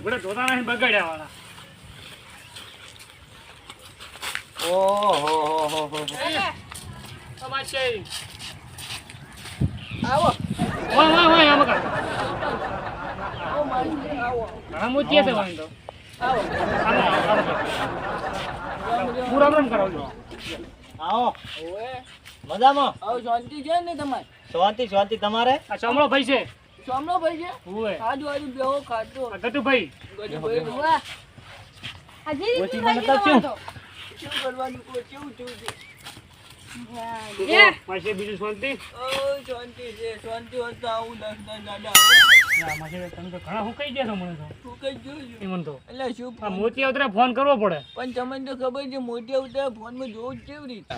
લુગડા ધોતા નહીં બગાડ્યા વાળા. ઓહો તમાશે આવો વાહ આમ કર. આવો મારી આવો ઘણા મોતી છે વાંધો. આવો પૂરા રમ કરાવજો. આવો ઓએ મજામાં આવો શાંતિ છે ને તમારે શાંતિ તમારે આ ચમડો ભાઈ છે. સોમનો ભાઈ છે ઓએ આજુ બેહો ખાતો ગટુ ભાઈ. વાહ હજી ઓછી શું મને થઈ તો ગયું શું કરવાનું કો કેવું થયું છે માસે બીજું શાંતિ. ઓ શાંતિ છે શાંતિ હોત આવું દસ દાદા ના માસે તમે તો ઘણા હું કહી ગયા છો મને તો. તું કઈ જોયું એમન તો એટલે શું આ મોતી આવતરે ફોન કરવો પડે. પણ તમને તો ખબર છે મોટી આવતા ફોનમાં જોવું જ કેવી રીતે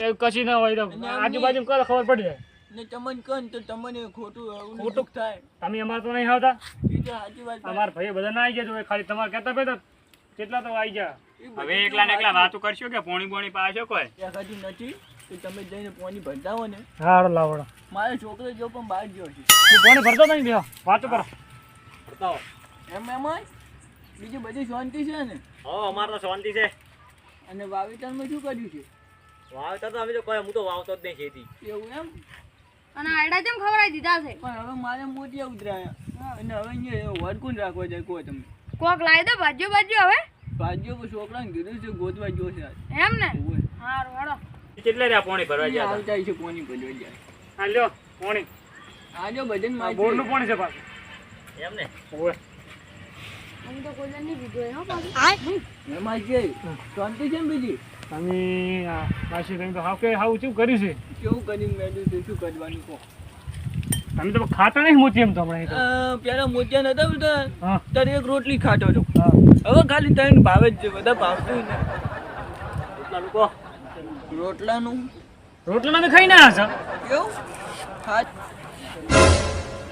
એવું કશી ના હોય તો આજુબાજુ કરો ખબર પડી જાય. ને તમને કહું તો તમને ખોટું ખોટું ખોટું થાય તમે અમારે તો નહીં આવતા. એ તો સાચી વાત છે. અમારા ભાઈ બધા ના આવી ગયા તો ખાલી તમારે કહેતા ભાઈ કેટલા તો આવી ગયા. એ બધું હવે એકલા ને એકલા વાતો કરશો કે પોણી બોણી પાછો કોઈ એકાદી નથી તો તમે જઈને પાણી ભરતા હો ને હારો લાવડો. મારો છોકરો જો પણ બહાર ગયો છે હું કોને ભરતો નહીં બેહો વાતો કરો. બતાવો. એમ બીજી બધી શાંતિ છે ને અમારે તો શાંતિ છે. અને વાવેતરમાં શું કર્યું છે વાવતા તો અમે તો કોઈ હું તો વાવતો જ નહીં ખેતી. એવું એમ અને આયડા કેમ ખવડાવી દીધા છે પણ હવે મારે મોટી ઉતરાયા અને હવે અહીંયા વરકું રાખવા જાય કહો તમે કોક લાવી દો બાજુ હવે ભાગ્યો પણ છોકરાને કીધું છે ગોતવા જો છે એમ ને ઓવે. હારું હેડો કેટલે રહ્યા પોણી ભરવા અહીંયા ગયા આવતા છે પોણી ભરવા જાય હા લ્યો પાણી. આજો ભજન આ બોરનું પાણી છે પાછું. હતા? એમ ને ઓય હું તો કોઈ નહીં પીધું હો પાછું એમાં છે શાંતિ છે ને બીજી તમે પાછી તમે તો હાવ કે હાવ શું કર્યું છે. કેવું કરીને મેળવ્યું છે શું કરવાનું કહો તમે તો ખાતા નહીં મોતી એમ તો હમણાં અહીં તો. પેલા મોતિયા નતા બધા હા ત્યારે એક રોટલી ખાતો હતો હા હવે ખાલી ત્રણ ભાવે જ છે બધા ભાવતું ને એટલા લોકો રોટલાનું રોટલા તમે ખાઈ ના હશો. કેવું હાથ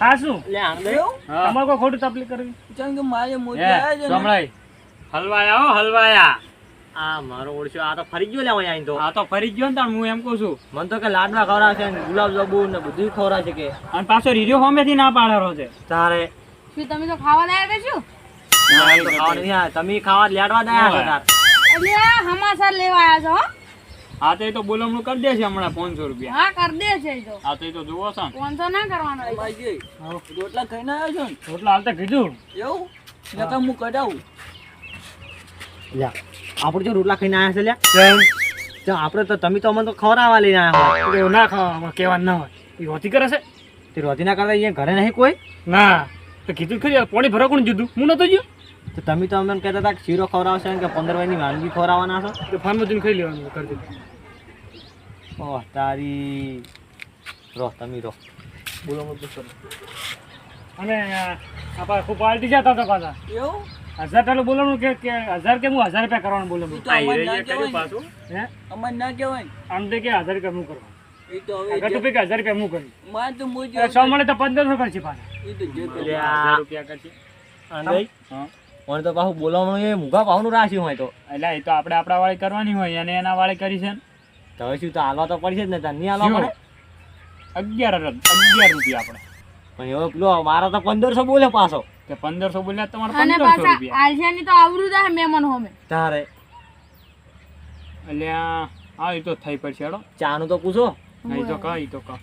હા શું લે આમ દે. કેવું તમારે કોઈ ખોટું તકલીફ કરવી. કારણ કે મારે મોતિયા આવ્યા છે ને સંભળાય. હલવાયા હો હલવાયા. આ મારો ઓળશો આ તો ફરી ગયો લે અહીંયા આઈને તો. આ તો ફરી ગયો ને તાણ હું એમ કહું છું. મને તો કે લાડવા ખવડાવશે ને ગુલાબ જાંબુ ને બધું ખવડાવશે કે. અને પાછો રીર્યો હોમેથી ના પાડેલો છે. તારે શું તમે તો ખાવા લાયા કે શું ના, એ તો ખાવા નહીં આયા. તમે ખાવા લેડવા દયા છો તાર. એટલે હમાસર લેવા આવ્યા છો હો? હા તો એ તો બોલમણું કરી દેશે હમણાં 500 રૂપિયા. હા કરી દે છે ઈ તો હા તો એ તો જુઓ છો ને. 500 ના કરવાનો હોય. માજી રોટલા ખાઈને આવ્યો છો ને રોટલા હાલતા કીધું. એવું નકા હું કઢાવું લ્યા આપણે જો રોટલા ખાઈને આવ્યા છે લ્યા તો આપણે તો તમે તો અમને તો ખવડાવવા લઈને આવ્યા હોય. એવું ના ખાવા કહેવાનું ના હોય. એ રોતી કરે છે. તે રોટી ના કરતા અહીંયા ઘરે નહીં કોઈ. ના તો કીધું ખરી પાણી ભરવા કોણ જીધું હું નતો ગયો. તો તમે તો અમને કહેતા હતા કે શીરો ખવડાવશે ને કે 15 વારની વાનગી ખવડાવવાના છો. તો ફાર્મમાં જઈને ખાઈ લેવાનું કરી દીધું. ઓહ તારી રો તમે રો બોલો બોલો. અને આપણા ખૂબ પાર્ટી જતા હતા પાછા એવું 1000 પેલું બોલવાનું કે 1000 કે હું 1000 રૂપિયા કરવાનું બોલવાનું. તો અમારે ના કહેવાય હે અમારે ના કહેવાય આમ તો કે 1000 રૂપિયા હું કરવાનું. એ તો હવે ગટુ ભાઈ કે 1000 રૂપિયા હું કરું. મારે તો મોજી સો મળે તો 1500 કરશે પાછા. એ તો જે કરે. 1000 રૂપિયા કરશે. અને મને તો પાછું બોલાવવાનું એ મુગા પાવનું રાખ્યું હોય તો. એટલે એ તો આપણે આપણા વાળી કરવાની હોય અને એના વાળી કરી છે ને. તો હવે શું તો હાલવા તો પડશે જ ને તાર નહીં હાલવા પડે. 11 રૂપિયા આપણે. પણ એવો પેલો મારા તો 1500 બોલે પાછો. કે 1500 બોલ્યા તમારે અને 1500 પાછા રૂપિયા. આલસિયાની તો આવરું જ મહેમાન હોમે તારે એટલે હા એ તો થઈ પડશે હેડો. ચાનું તો પૂછો. હા, ઈ તો કહો ઈ તો કહો.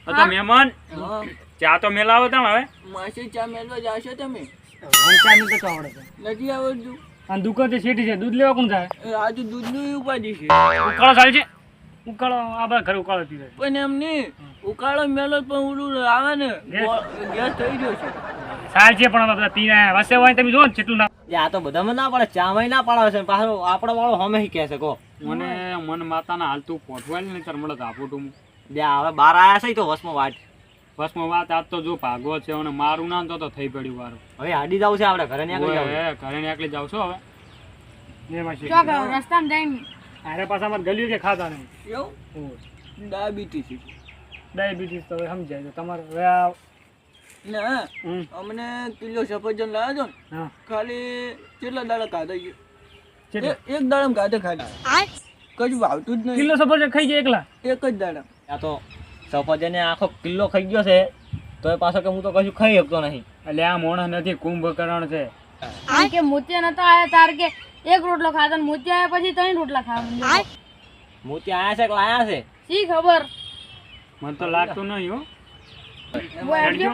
તો મહેમાન હા ચા તો મેલાવો તમે હવે. માસી ચા મેળવા જાશો તમે વંચાની તો આવડે છે. નથી આવડતું અને દુકાન થી સીટી છે દૂધ લેવા કોણ જાય. આજુ દૂધનું ઉપાધિ છે ઉકાળો ચાલે છે. ઉકાળો આપણા ઘરે ઉકાળો પીવે. પણ એમ નહીં ઉકાળો મેલો પણ ઓલું આવે ને ગેસ થઈ ગયો છે સાલ છે પણ બધા પીને વસે હોય તમે જો ને કેટલું ના. આ તો બધામાં ના પડે ચામાં ના પાડે છે પાછો આપણો વાળો હમે કહે છે કહો. મન માતાના હાલતું પહોંચવાય ને તાર મળે તો આપું તું. બે હવે બહાર આયા છે તો વસમાં વાટ. બસમાં વાત આજ તો જો ભાગવો છે અને મારું ના તો થઈ પડ્યું વારું. હવે હાડી જાવ છે આપણે ઘરે નીકળી જાવ. ઓય, ઘરે નીકળી જાવ છો હવે. ને માસી. શું કરો રસ્તામાં જઈને અરે પાછા અમારે ગલ્યું કે ખાતા નહીં. એવું ડાયાબિટીસ છે ડાયાબિટીસ તો હવે સમજાય છે તમારે હવે આ ના હમ, અમને કિલો સફરજન લાવ્યો છો ને હા ખાલી કેટલા દાડા ખાધા છે કેટલા? એક દાડામાં ખાધા ખાલી કશું વાવતું જ નહીં કિલો સફરજન ખાઈ જાય એકલા. એક જ દાડા આ તો સફરજન આખો કિલ્લો ખાઈ ગયો છે તો એ પાછો કે હું તો કશું ખાઈ શકતો નહીં. એટલે આ મોણસ નથી, કુંભકર્ણ છે. આમ કે મોતિયા નતો આયા તાર કે એક રોટલો ખાતો ને મોતિયા આયા પછી 3 રોટલા ખાવા માંડ્યો. મોતી આયા છે કે લાયા છે? શી ખબર. મને તો લાગતું નહીં હો. બોલજો.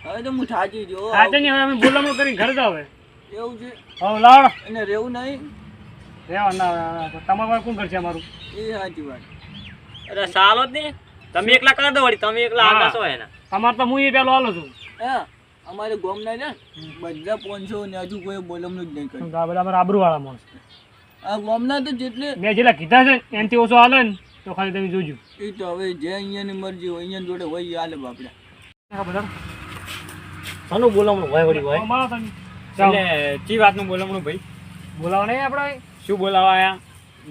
હવે તો હું થાકી ગયો. આજે નહીં, હવે અમે બોલામણું કરીને ઘરે જાવ. એવું છે હવે લાવ એને રહેવું નહીં. રેવા ના, તમારે કોણ કરશે અમારું? એ સાચી વાત. અરે સાલો જ નહીં, તમે એકલા કરી દો વળી, તમે એકલા હા. આકાશો એના. તમારે તો હું એ પેલો હાલો છું. હે અમારે ગોમ ના ને બધા 500 ને હજુ કોઈ બોલમનું જ નહીં કર્યું. આ બધા અમારા આબરૂવાળા માણસ. આ ગોમ ના તો જેટલે મેં જેટલા કીધા છે એનાથી ઓછો હાલે ને તો ખાલી તમે જોજો. એ તો હવે જે અહીંયાની મરજી હોય અહીંયા જોડે હોય એ હાલે બાપડા. શાનું બોલામણું હોય વળી હોય? મારો તમે એટલે ચી વાતનું બોલામણું ભાઈ? બોલાવો નહીં આપણે. શું બોલાવા આયા?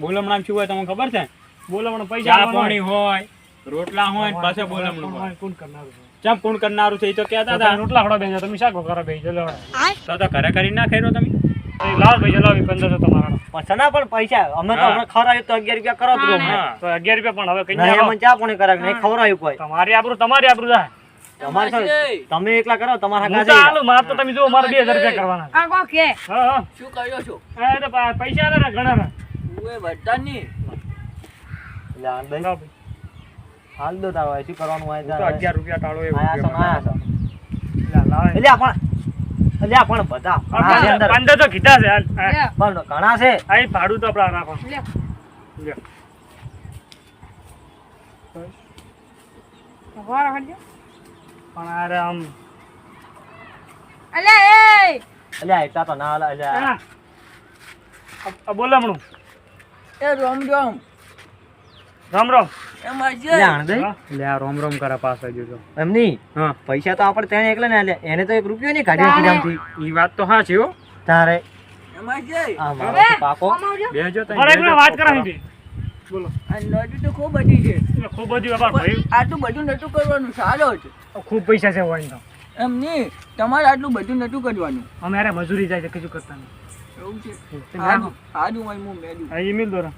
બોલામણામ શું હોય તમને ખબર છે? બોલાવવાનો ચા પૈસા પાણી હોય, રોટલા હોય ને પાછા બોલામણું હોય. કોણ કરનારું છે? ચમ પૂર્ણ કરનારું છે એ તો કહેતા હતા. રોટલા ખડો બેન તમે શાકો કરો બેન ચલો. તો ઘરે કરી ના ખાઈ તમે? લાવ ભાઈ ચલાવ 1500 તમારા. પછના પણ પૈસા અમે તો હમણાં ખવડાવ્યું તો 11 રૂપિયા કરો તો હા તો 11 રૂપિયા પણ હવે કઈ નહીં અમને ચા પાણી કરાવે નહીં ખવડાવ્યું કોઈ. તમારી આબરૂ જાય. તમારે શું? તમે એકલા કરો તમારા હું તો હાલું, માર તો તમે જુઓ મારે 2000 રૂપિયા કરવાના. આ કો કે હા હા શું કર્યો છો? એ તો પૈસા આલે ને ઘણા ના. ઓએ વડતા ની લાવ ભાઈ હાલ દો તારો શું કરવાનું હોય તો 11 રૂપિયા ટાળો એવું આયા છો લાવે. એટલે પણ બધા આની અંદર 15 તો કીધા છે હાલ. લે પણ ઘણા છે. આ ભાડું તો આપડા રાખો. લે લ્યો. વારો હડજો. પણ આરે આમ અલે એ એટલે એટલા તો ના હાલે. એટલે આ બોલામણું એ રોમ રોમ રામ રામ. એમાં લે છે આણંદ લે આ રોમ રોમ કરે પાછા જોજો. એમ નહીં હા પૈસા તો આપણે તેને એકલા ને લે એને તો 1 રૂપિયો નહીં કાઢ્યો કિરામથી. ઈ વાત તો હા છે હો. તારે એમાં છે આ મારો પાકો આમ આવજો. બેજો તઈ. પણ એકને વાત કરાવી દે. બોલો. આ નોટ તો ખૂબ બધી છે. એટલે ખૂબ બધી બાબા ભાઈ આટલું બધું નતું કરવાનું સારો છે. ખૂબ પૈસા છે હોય તો. એમ નહીં તમારે આટલું બધું નતું કરવાનું. અમે અરે મજૂરી જાય છે કશું કરતા નહીં. એવું છે તમે આજુ આજુ હું મેડું આ ઈ મિલ દોરા.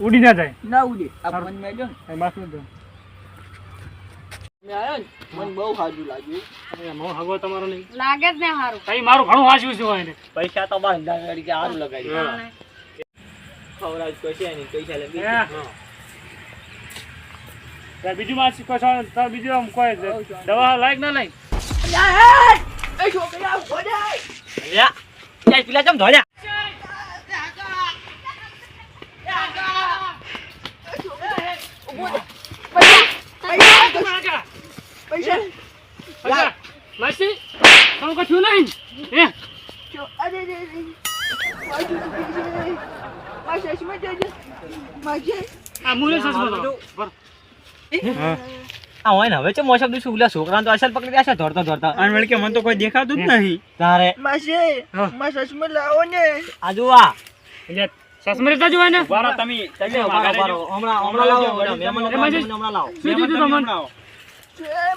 ઉડી ના જાય. ના ઉડે આ મન મેડો ને એ માફ દો. મેં આયો ને મને બહુ સારું લાગ્યું. એ મો હગો તમારો નહીં. લાગે જ ને હારું. તઈ મારું ઘણું વાંચ્યું છે હોય ને. પૈસા તો બાંધા ગાડી કે આરું લગાડી હા. ખવરાજ કશે નહીં પૈસા લે હે. ત્યાં બીજું માં શીખો છો તો બીજું આમ કોઈ દવા લાયક ના લાયક. એ છોકરા ફોડાય લ્યા ચાલ પેલા ચમ ધોળ્યા પૈસા માસી તમે કશું નહીં હે અરે રે રે માજુ માજુ માજુ માજુ આ મુલે સસ બોલો હા આ હોય ને હવે ચમ મોસમ દિવસ ઉલા છોકરાને તો અસલ પકડી રહ્યા છે ધોરતા ધોરતા અને વળી કે મને તો કોઈ દેખાતું જ નહીં. તારે માસી હા. માં સસમાં લાવો ને આ જોવા એટલે સસમરી તો જોવાય ને. બારો તમે હમણાં લાવો હમણાં લાવો શું દીધું તમને?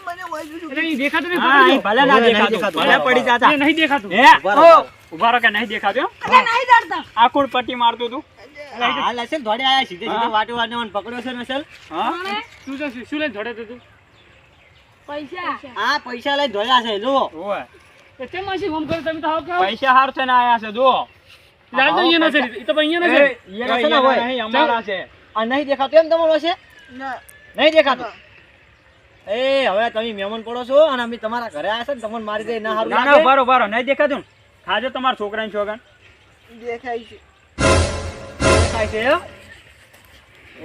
મને વાજુ એટલે ઈ દેખાતું નહીં. હા એ ભલે ના દેખાતું ભલે પડી જાતા એ નહીં દેખાતું. હે ઉભા રહો કે નહીં દેખાતું એમ? અલે નહીં ડરતા. આ કોણ પટ્ટી મારતું તું? હાલ અસલ ધોડે આયા સીધે સીધે વાટે વાટે મને પકડ્યો છે ને અસલ હા શું છે? શું લઈને ધોડે તું? પૈસા આ પૈસા લઈ ધોયા છે લો ઓય એ તે માસી હોમ કરે તમે તો હાવ કે પૈસા હાર છે ને આયા છે જો લાલ તો અહીંયા નથી. ઈ તો પણ અહીંયા નથી. ઈયે છે ને હોય અમારા છે આ નહીં દેખાતું એમ તમારો છે ના નહીં દેખાતું એ હવે તમે મહેમાન પડો છો અને અમે તમારા ઘરે આવ્યા છે ને તમને મારી દે ના હારું ના ના ઉભા રહો, ઉભા રહો. નહીં દેખાતું ને? ખાજો તમારા છોકરાને છોકરાને. દેખાય છે ખાય છે એમ?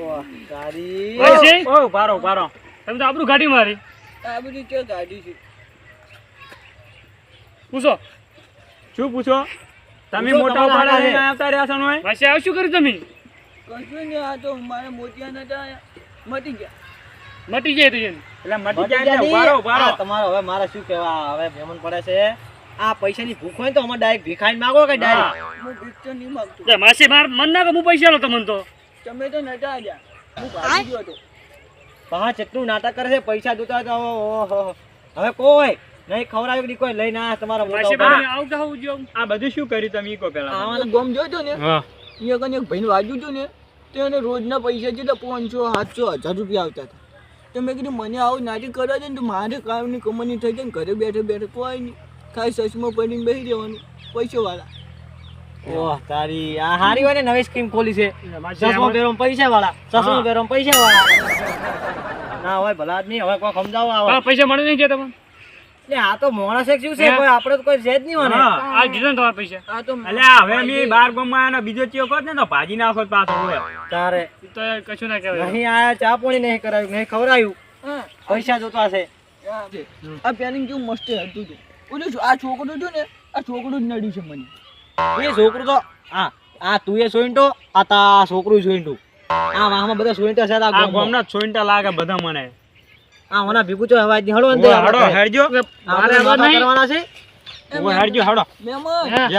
ઓહ તારી માસી? ઓય ઉભા રહો ઉભા રહો તમે તો આબરૂ ગાડી મારી. આ બધી કે ગાડી છે પૂછો શું પૂછો? તમે પૂછો, મોટા તમારા ઉપાડા લઈને હારે. આવતા રહ્યા છો ને હોય? માસી આવું શું કર્યું તમે? કશું ને આ તો મારા મોતિયા નતા આયા. મટી ગયા મટી જાય તો એને. એટલે મટી મટી જાય ગયા એટલે નહીં. ઉભા રહો, ઉભા આ રહો. તમારો હવે મારે શું કહેવા હવે મહેમાન પડે છે આ પૈસાની ભૂખ હોય ને તો અમારે ડાયરેક્ટ ભીખાઈને માગો કે ડાયરેક્ટ હું ભીખ તો નહીં માંગતો એટલે માસી માર મન ના કે હું પૈસા લો તમને તો. તમે તો નતા આવ્યા હું ભાગી ગયો હતો પા જેટલું નાટક કરે છે પૈસા જોતા હોય તો ઓહો હવે કોઈ નહીં ખવડાવ્યું કે કોઈ લઈને આ તમારા મોટા માસી ઉપાડે. બાને આવું કે આવું જો. આ બધું શું કર્યું તમે ઈ કહો પહેલા. આમાં ગોમ જોયો ને હા. અહીંયા કને એક ભાઈને વાગ્યું હતું ને તો એને રોજના પૈસા જેટલા 500 700 1000 રૂપિયા આવતા હતા તો મેં કીધું મને આવું નાટક કરવા દે ને તો મારે કામની કમાણી થઈ જાય ને ઘરે બેઠે બેઠે કોઈ નહીં ખાલી સસમાં પડીને બેસી રહેવાનું પૈસાવાળા ઓહ તારી આ હારી હોય ને નવી સ્કીમ ખોલી છે ચશ્મા પહેરો પૈસા વાળા ચશ્મા પહેરો પૈસા વાળા ના હોય ભલા આદમી હવે કોઈ સમજાવો આવે પૈસા મળે નહીં છે તમને એટલે આ તો માણસ એક શું છે કોઈ આપણે તો કોઈ છે જ નહીં હોય ને આ દીધો ને તમારા પૈસા આ તો અલ્યા હવે મી બાર ગમમાં આનો બીજો ચિયો કોત ને તો ભાજી નાખો પાછો હોય તારે તો કશું ના કહેવાય નહીં આયા ચા પાણી નહીં કરાયું નહીં ખવડાયું હા પૈસા જોતા છે આ પેનિંગ કેવું મસ્ત હતું તું ઓલું આ છોકરો છું ને આ છોકરું જ નડ્યું છે મને એ છોકરું તો આ તું એ સોઈન્ટો આ તા છોકરું સોઈન્ટું આ વાહમાં બધા સોઈન્ટા છે આ ગામના સોઈન્ટા લાગે બધા મને આ ઓના ભીગું તો હવાજ ની હળો અંદર હળો હેડજો મારે કરવાના છે ઓ હેડજો હળો મેમન